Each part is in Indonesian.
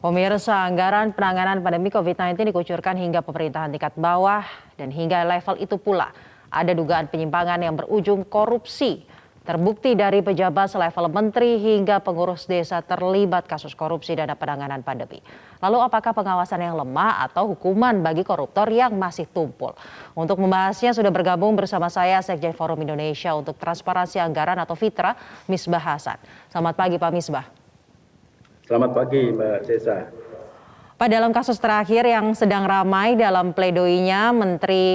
Pemirsa, anggaran penanganan pandemi COVID-19 dikucurkan hingga pemerintahan tingkat bawah dan hingga level itu pula ada dugaan penyimpangan yang berujung korupsi. Terbukti dari pejabat selevel menteri hingga pengurus desa terlibat kasus korupsi dana penanganan pandemi. Lalu apakah pengawasan yang lemah atau hukuman bagi koruptor yang masih tumpul? Untuk membahasnya sudah bergabung bersama saya Sekjen Forum Indonesia untuk Transparansi Anggaran atau FITRA, Misbah Hasan. Selamat pagi Pak Misbah. Selamat pagi Mbak Cesa. Pak, dalam kasus terakhir yang sedang ramai dalam pledoinya,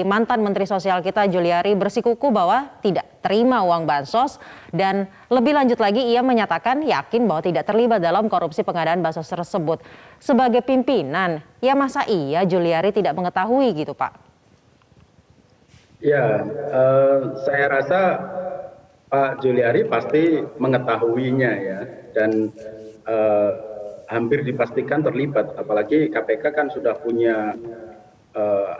mantan Menteri Sosial kita Juliari bersikuku bahwa tidak terima uang bansos dan lebih lanjut lagi ia menyatakan yakin bahwa tidak terlibat dalam korupsi pengadaan bansos tersebut. Sebagai pimpinan, ya masa iya Juliari tidak mengetahui gitu Pak? Ya, saya rasa Pak Juliari pasti mengetahuinya ya dan hampir dipastikan terlibat, apalagi KPK kan sudah punya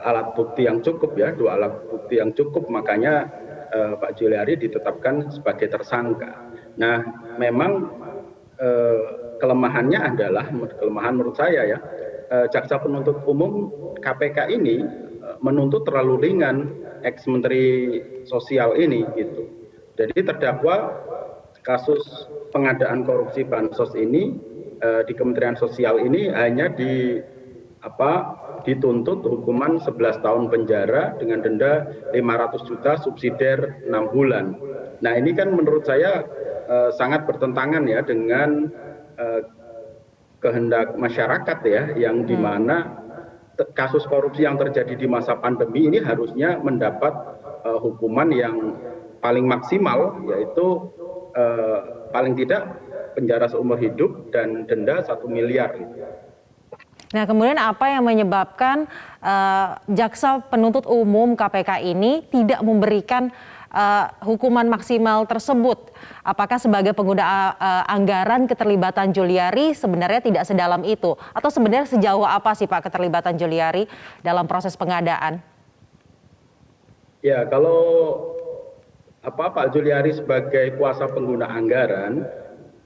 alat bukti yang cukup ya, 2 alat bukti yang cukup, makanya Pak Juliari ditetapkan sebagai tersangka. Nah, memang kelemahannya adalah, kelemahan menurut saya ya, Jaksa Penuntut Umum KPK ini menuntut terlalu ringan ex-Menteri Sosial ini gitu. Jadi terdakwa kasus pengadaan korupsi bansos ini di Kementerian Sosial ini hanya dituntut hukuman 11 tahun penjara dengan denda 500 juta subsidiar 6 bulan. Nah, ini kan menurut saya sangat bertentangan ya dengan kehendak masyarakat ya, yang dimana kasus korupsi yang terjadi di masa pandemi ini harusnya mendapat hukuman yang paling maksimal, yaitu paling tidak penjara seumur hidup dan denda 1 miliar. Nah, kemudian apa yang menyebabkan Jaksa Penuntut Umum KPK ini tidak memberikan hukuman maksimal tersebut? Apakah sebagai pengguna anggaran keterlibatan Juliari sebenarnya tidak sedalam itu? Atau sebenarnya sejauh apa sih Pak keterlibatan Juliari dalam proses pengadaan? Ya, kalau Pak Juliari sebagai kuasa pengguna anggaran,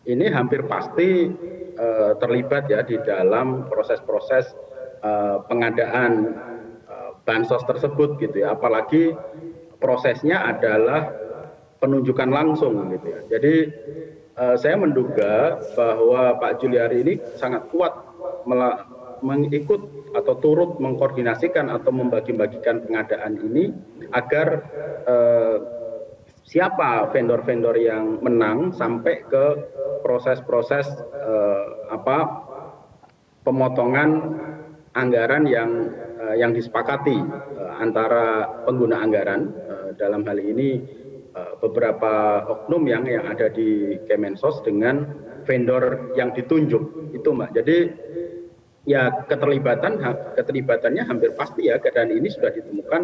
ini hampir pasti terlibat ya di dalam proses-proses pengadaan bansos tersebut gitu ya. Apalagi prosesnya adalah penunjukan langsung gitu ya. Jadi saya menduga bahwa Pak Juliari ini sangat kuat mengikut atau turut mengkoordinasikan atau membagi-bagikan pengadaan ini agar siapa vendor-vendor yang menang sampai ke proses-proses pemotongan anggaran yang disepakati antara pengguna anggaran, dalam hal ini beberapa oknum yang ada di Kemensos dengan vendor yang ditunjuk itu Mbak. Jadi ya keterlibatannya hampir pasti ya, dan ini sudah ditemukan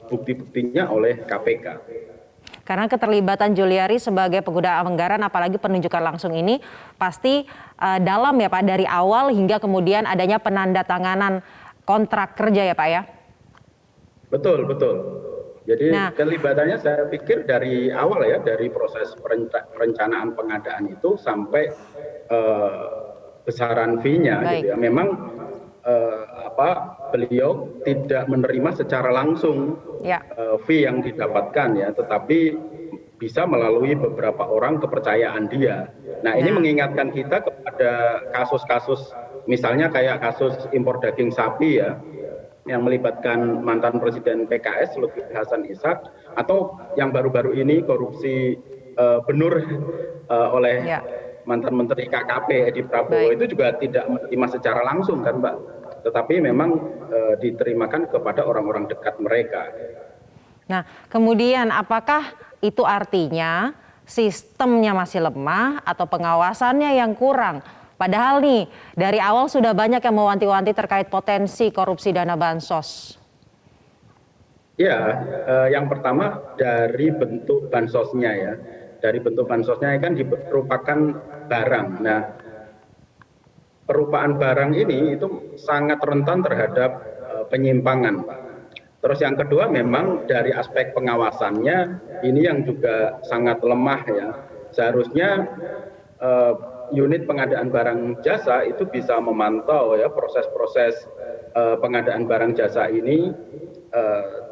bukti-buktinya oleh KPK. Karena keterlibatan Juliari sebagai pengguna anggaran apalagi penunjukan langsung ini pasti dalam ya Pak, dari awal hingga kemudian adanya penandatanganan kontrak kerja ya Pak ya? Betul. Jadi keterlibatannya saya pikir dari awal ya, dari proses perencanaan pengadaan itu sampai besaran fee-nya gitu ya. Memang beliau tidak menerima secara langsung fee yang didapatkan ya, tetapi bisa melalui beberapa orang kepercayaan dia. Nah, ini mengingatkan kita kepada kasus-kasus misalnya kayak kasus impor daging sapi ya, yang melibatkan mantan Presiden PKS Lutfi Hasan Ishak, atau yang baru-baru ini korupsi benur oleh mantan Menteri KKP Edi Prabowo. Itu juga tidak menerima secara langsung kan Mbak, tetapi memang diterimakan kepada orang-orang dekat mereka. Nah, kemudian apakah itu artinya sistemnya masih lemah atau pengawasannya yang kurang? Padahal nih, dari awal sudah banyak yang mewanti-wanti terkait potensi korupsi dana bansos. Ya, yang pertama dari bentuk bansosnya ya. Dari bentuk bansosnya kan merupakan barang. Nah, perupaan barang ini itu sangat rentan terhadap penyimpangan, Pak. Terus yang kedua memang dari aspek pengawasannya ini yang juga sangat lemah ya. Seharusnya unit pengadaan barang jasa itu bisa memantau ya proses-proses pengadaan barang jasa ini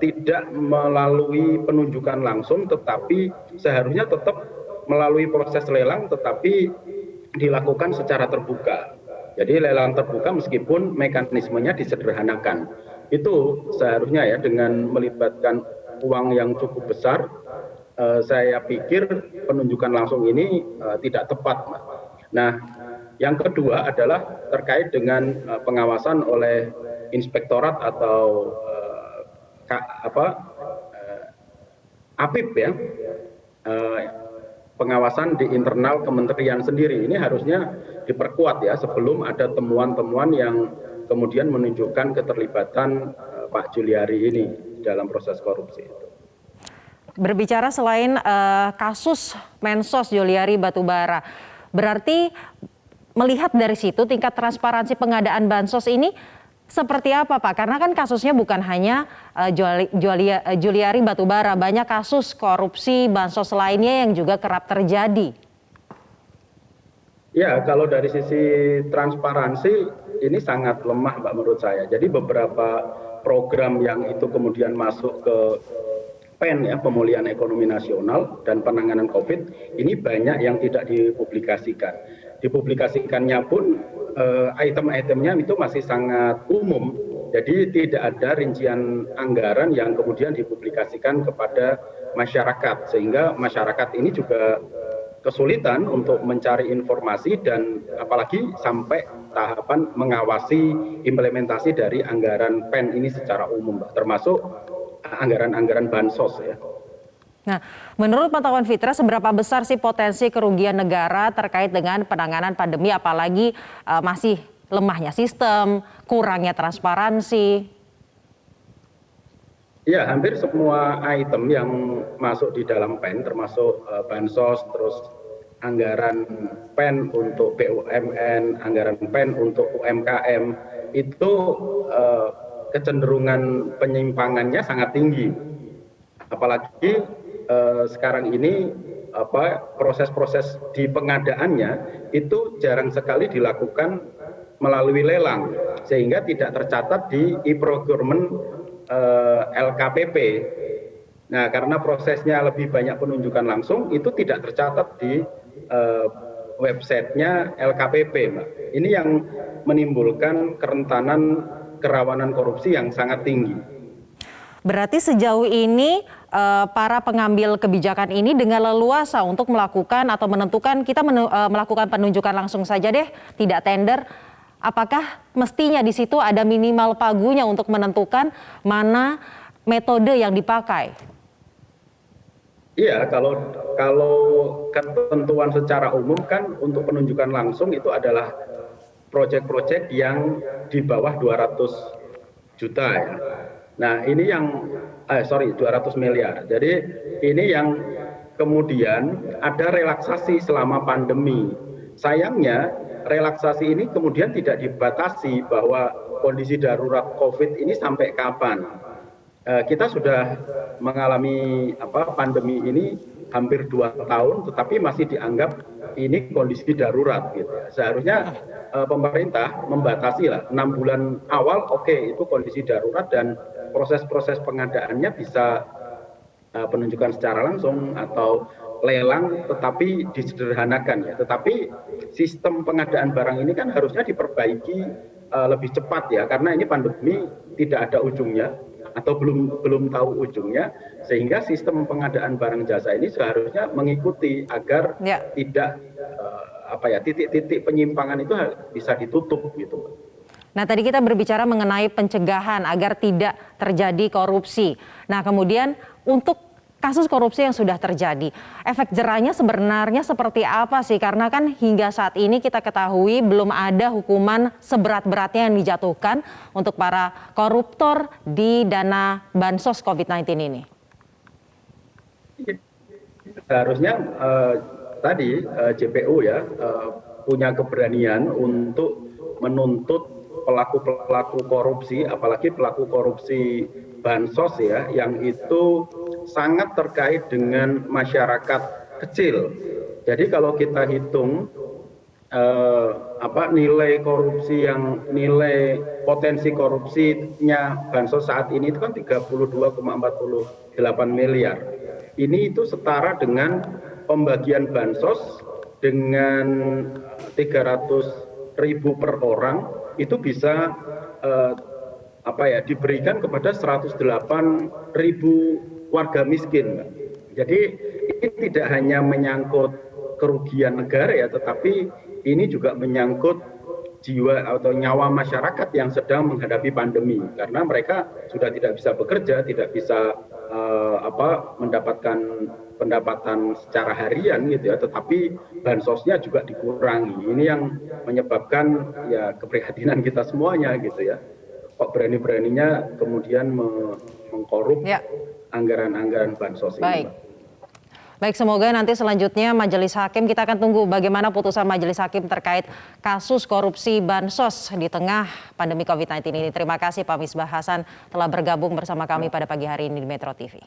tidak melalui penunjukan langsung, tetapi seharusnya tetap melalui proses lelang, tetapi dilakukan secara terbuka. Jadi lelang terbuka meskipun mekanismenya disederhanakan. Itu seharusnya ya dengan melibatkan uang yang cukup besar, saya pikir penunjukan langsung ini tidak tepat. Nah, yang kedua adalah terkait dengan pengawasan oleh inspektorat atau APIP ya, pengawasan di internal kementerian sendiri ini harusnya diperkuat ya sebelum ada temuan-temuan yang kemudian menunjukkan keterlibatan Pak Juliari ini dalam proses korupsi itu. Berbicara selain kasus Mensos Juliari Batubara, berarti melihat dari situ tingkat transparansi pengadaan bansos ini seperti apa Pak? Karena kan kasusnya bukan hanya Juliari Batubara, banyak kasus korupsi bansos lainnya yang juga kerap terjadi. Ya, kalau dari sisi transparansi ini sangat lemah Mbak menurut saya. Jadi beberapa program yang itu kemudian masuk ke PEN ya, pemulihan ekonomi nasional dan penanganan COVID, ini banyak yang tidak dipublikasikan. Dipublikasikannya pun item-itemnya itu masih sangat umum, jadi tidak ada rincian anggaran yang kemudian dipublikasikan kepada masyarakat, sehingga masyarakat ini juga kesulitan untuk mencari informasi dan apalagi sampai tahapan mengawasi implementasi dari anggaran PEN ini secara umum, termasuk anggaran-anggaran bansos ya. Nah, menurut pantauan Fitra, seberapa besar sih potensi kerugian negara terkait dengan penanganan pandemi, apalagi masih lemahnya sistem, kurangnya transparansi? Ya, hampir semua item yang masuk di dalam PEN, termasuk bansos, terus anggaran PEN untuk BUMN, anggaran PEN untuk UMKM, itu kecenderungan penyimpangannya sangat tinggi. Apalagi sekarang ini proses-proses di pengadaannya itu jarang sekali dilakukan melalui lelang, sehingga tidak tercatat di e-procurement LKPP. Nah, karena prosesnya lebih banyak penunjukan langsung, itu tidak tercatat di websitenya LKPP, Mbak. Ini yang menimbulkan kerentanan kerawanan korupsi yang sangat tinggi. Berarti sejauh ini para pengambil kebijakan ini dengan leluasa untuk melakukan atau menentukan, kita melakukan penunjukan langsung saja deh, tidak tender. Apakah mestinya di situ ada minimal pagunya untuk menentukan mana metode yang dipakai? Iya, kalau ketentuan secara umum kan untuk penunjukan langsung itu adalah proyek-proyek yang di bawah 200 juta ya. Nah, ini yang 200 miliar. Jadi ini yang kemudian ada relaksasi selama pandemi. Sayangnya relaksasi ini kemudian tidak dibatasi bahwa kondisi darurat COVID ini sampai kapan. Kita sudah mengalami pandemi ini hampir 2 tahun, tetapi masih dianggap ini kondisi darurat gitu. Seharusnya pemerintah membatasi lah 6 bulan awal, oke, itu kondisi darurat dan proses-proses pengadaannya bisa penunjukan secara langsung atau lelang, tetapi disederhanakan ya. Tetapi sistem pengadaan barang ini kan harusnya diperbaiki lebih cepat ya, karena ini pandemi tidak ada ujungnya atau belum tahu ujungnya, sehingga sistem pengadaan barang jasa ini seharusnya mengikuti agar tidak titik-titik penyimpangan itu bisa ditutup gitu. Nah, tadi kita berbicara mengenai pencegahan agar tidak terjadi korupsi. Nah, kemudian untuk kasus korupsi yang sudah terjadi, efek jerahnya sebenarnya seperti apa sih? Karena kan hingga saat ini kita ketahui belum ada hukuman seberat-beratnya yang dijatuhkan untuk para koruptor di dana bansos COVID-19 ini. Seharusnya tadi JPU ya punya keberanian untuk menuntut pelaku-pelaku korupsi, apalagi pelaku korupsi bansos ya, yang itu sangat terkait dengan masyarakat kecil. Jadi kalau kita hitung nilai korupsi nilai potensi korupsinya bansos saat ini itu kan 32,48 miliar. Ini itu setara dengan pembagian bansos dengan 300.000 per orang itu bisa diberikan kepada 108.000 warga miskin. Jadi ini tidak hanya menyangkut kerugian negara ya, tetapi ini juga menyangkut jiwa atau nyawa masyarakat yang sedang menghadapi pandemi, karena mereka sudah tidak bisa bekerja, tidak bisa mendapatkan pendapatan secara harian gitu ya, tetapi bansosnya juga dikurangi. Ini yang menyebabkan ya keprihatinan kita semuanya gitu ya. Kok berani-beraninya kemudian mengkorup anggaran-anggaran bansos ini. Baik, semoga nanti selanjutnya Majelis Hakim, kita akan tunggu bagaimana putusan Majelis Hakim terkait kasus korupsi bansos di tengah pandemi COVID-19 ini. Terima kasih Pak Misbah Hasan telah bergabung bersama kami pada pagi hari ini di Metro TV.